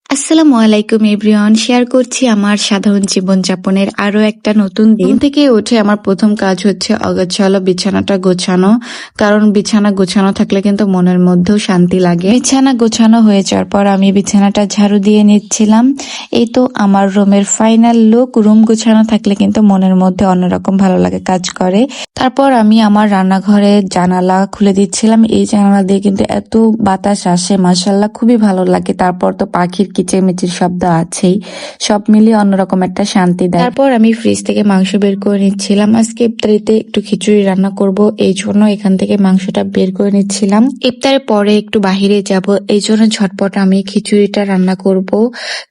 আসসালামু আলাইকুম everyone, share করছি আমার সাধারণ জীবনযাপনের আরো একটা নতুন দিন। থেকে উঠে আমার প্রথম কাজ হচ্ছে অগোছালো বিছানাটা গোছানো, কারণ বিছানা গোছানো থাকলে কিন্তু মনের মধ্যেও শান্তি লাগে। বিছানা গোছানো হয়ে যাওয়ার পর আমি বিছানাটা ঝাড়ু দিয়ে নিচ্ছিলাম। এই তো আমার রুমের ফাইনাল লুক। রুম গোছানো থাকলে কিন্তু মনের মধ্যে অন্যরকম ভালো লাগে কাজ করে। তারপর আমি আমার রান্নাঘরে জানালা খুলে দিচ্ছিলাম। এই জানালা দিয়ে কিন্তু এত বাতাস আসে, মাশাআল্লাহ, খুবই ভালো লাগে। তারপর তো পাখির কিচিরমিচির শব্দ আছেই, সব মিলিয়ে অন্যরকম একটা শান্তি দেয়। তারপর আমি ফ্রিজ থেকে মাংস বের করে নিচ্ছিলাম। আজকে ইফতারিতে একটু খিচুড়ি রান্না করব, এই জন্য এখান থেকে মাংসটা বের করে নিচ্ছিলাম। ইফতারের পরে একটু বাহিরে যাব, এই জন্য ঝটপট আমি খিচুড়িটা রান্না করব,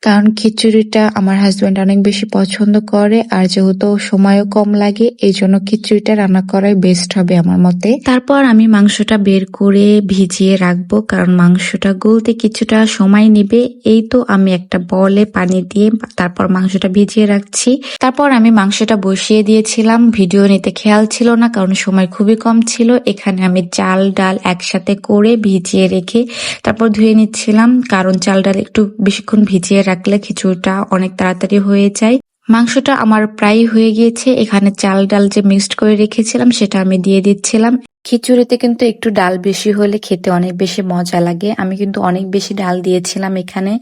কারণ খিচুড়িটা আমার হাজবেন্ড অনেক বেশি পছন্দ করে, আর যেহেতু সময়ও কম লাগে এই জন্য খিচুড়িটা রান্না করাই বেস্ট হবে আমার মতে। তারপর আমি মাংসটা বের করে ভিজিয়ে রাখবো, কারণ মাংসটা গলতে কিছুটা সময় নেবে। এই তো আমি একটা বলে পানি দিয়ে তারপর মাংসটা ভিজিয়ে রাখছি। তারপর আমি মাংসটা বসিয়ে দিয়েছিলাম। ভিডিও নিতে খেয়াল ছিল না, কারণ সময় খুবই কম ছিল। এখানে আমি চাল ডাল একসাথে করে ভিজিয়ে রেখে তারপর ধুয়ে নিচ্ছিলাম, কারণ চাল ডাল একটু বেশিক্ষণ ভিজিয়ে রাখলে খিচুড়িটা অনেক তাড়াতাড়ি হয়ে যায়। মাংসটা আমার প্রায় হয়ে গিয়েছে। এখানে চাল ডাল যে মিক্সড করে রেখেছিলাম সেটা আমি দিয়ে দিচ্ছিলাম। খিচুড়িতে কিন্তু একটু ডাল বেশি হলে খেতে অনেক বেশি মজা লাগে। আমি কিন্তু অনেক বেশি ডাল দিয়েছিলাম এখানে।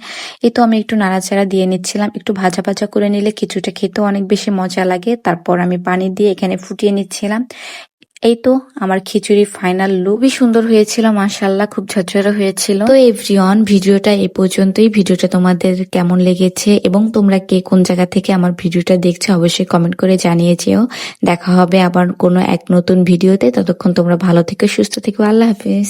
এই তো আমি একটু নাড়াচাড়া দিয়ে নিচ্ছিলাম। একটু ভাজা ভাজা করে নিলে খিচুড়িটা খেতে অনেক বেশি মজা লাগে। তারপর আমি পানি দিয়ে এখানে ফুটিয়ে নিচ্ছিলাম। এই তো আমার খিচুড়ি ফাইনাল লুক। খুবই সুন্দর হয়েছিল, মাশাআল্লাহ, খুব ঝরঝরে হয়েছিল। তো এভরিওয়ান, ভিডিওটা এই পর্যন্তই। ভিডিওটা তোমাদের কেমন লেগেছে এবং তোমরা কে কোন জায়গা থেকে আমার ভিডিওটা দেখছো অবশ্যই কমেন্ট করে জানিয়ে যেও। দেখা হবে আবার কোনো এক নতুন ভিডিওতে। ততক্ষণ তোমরা ভালো থেকো, সুস্থ থেকো। আল্লাহ হাফেজ।